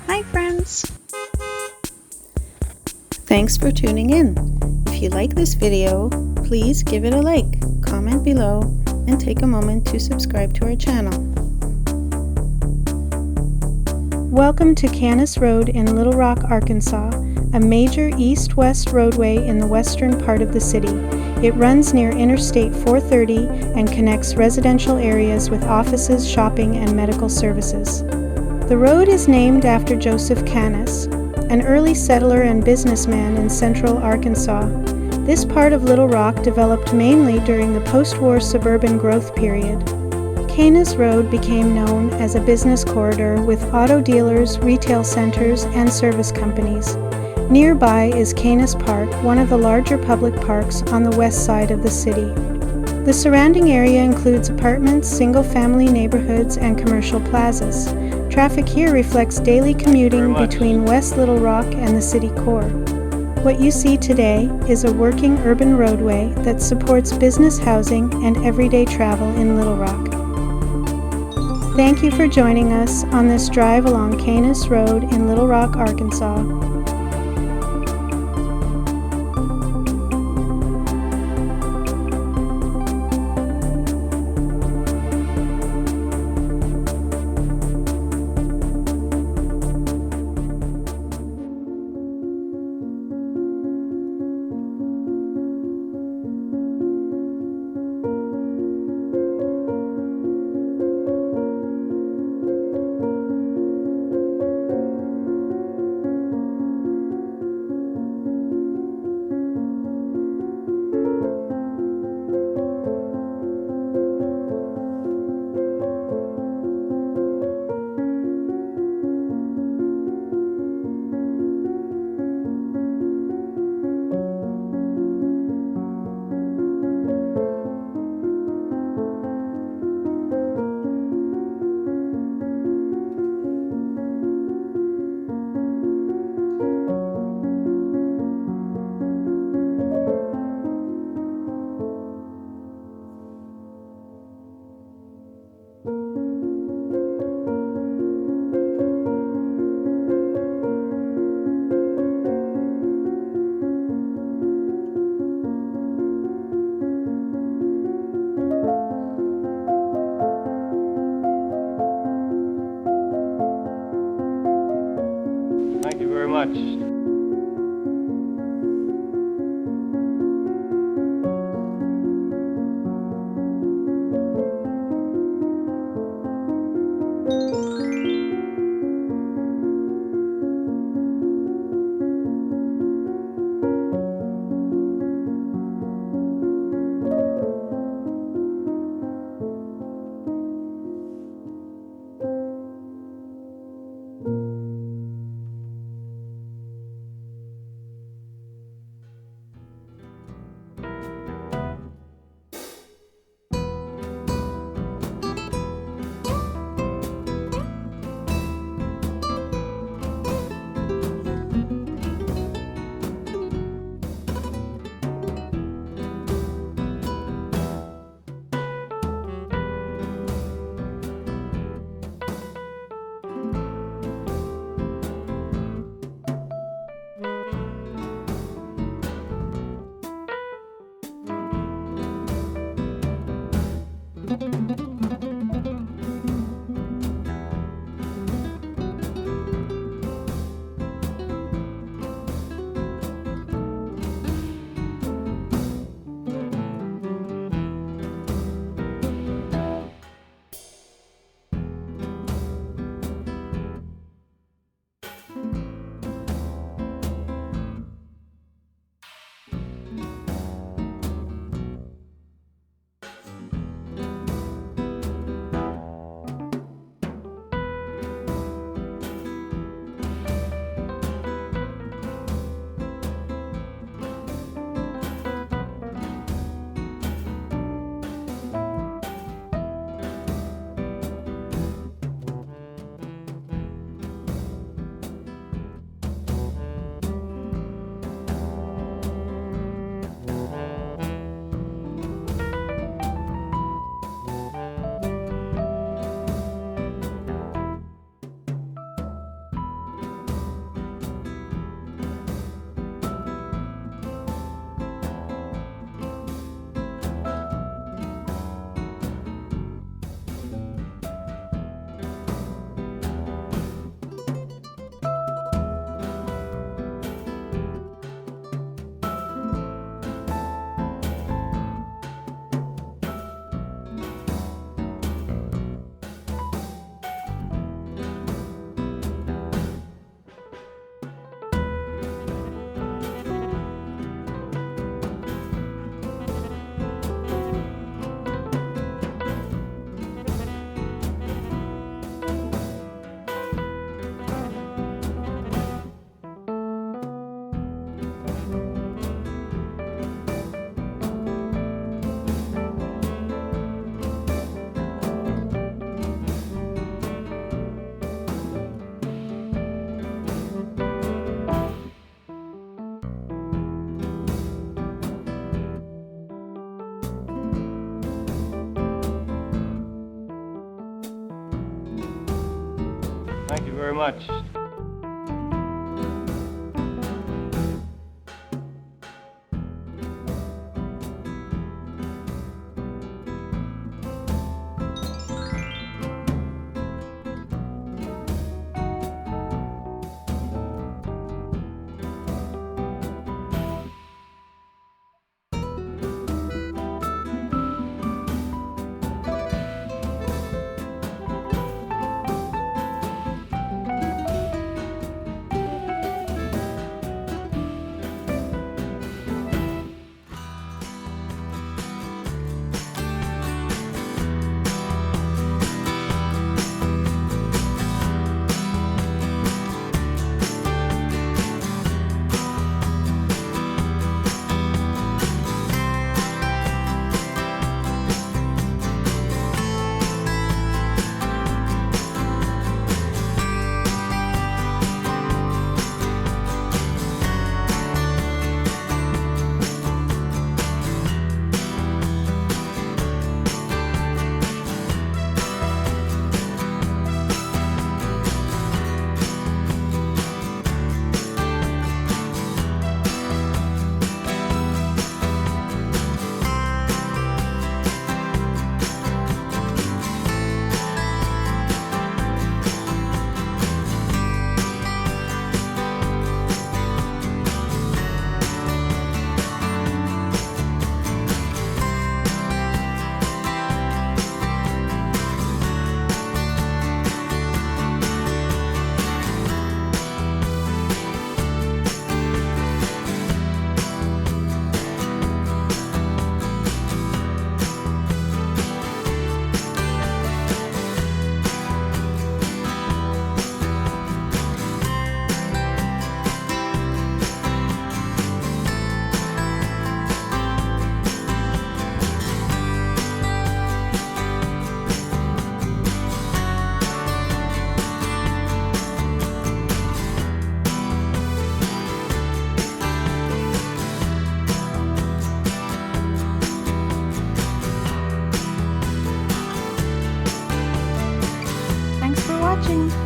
Hi friends! Thanks for tuning in. If you like this video, please give it a like, comment below, and take a moment to subscribe to our channel. Welcome to Kanis Road in Little Rock, Arkansas, a major east-west roadway in the western part of the city. It runs near Interstate 430 and connects residential areas with offices, shopping, and medical services. The road is named after Joseph Kanis, an early settler and businessman in central Arkansas. This part of Little Rock developed mainly during the post-war suburban growth period. Kanis Road became known as a business corridor with auto dealers, retail centers, and service companies. Nearby is Kanis Park, one of the larger public parks on the west side of the city. The surrounding area includes apartments, single-family neighborhoods, and commercial plazas. Traffic here reflects daily commuting between West Little Rock and the city core. What you see today is a working urban roadway that supports business housing and everyday travel in Little Rock. Thank you for joining us on this drive along Kanis Road in Little Rock, Arkansas. Thank you very much. Thank you very much. Thanks for watching.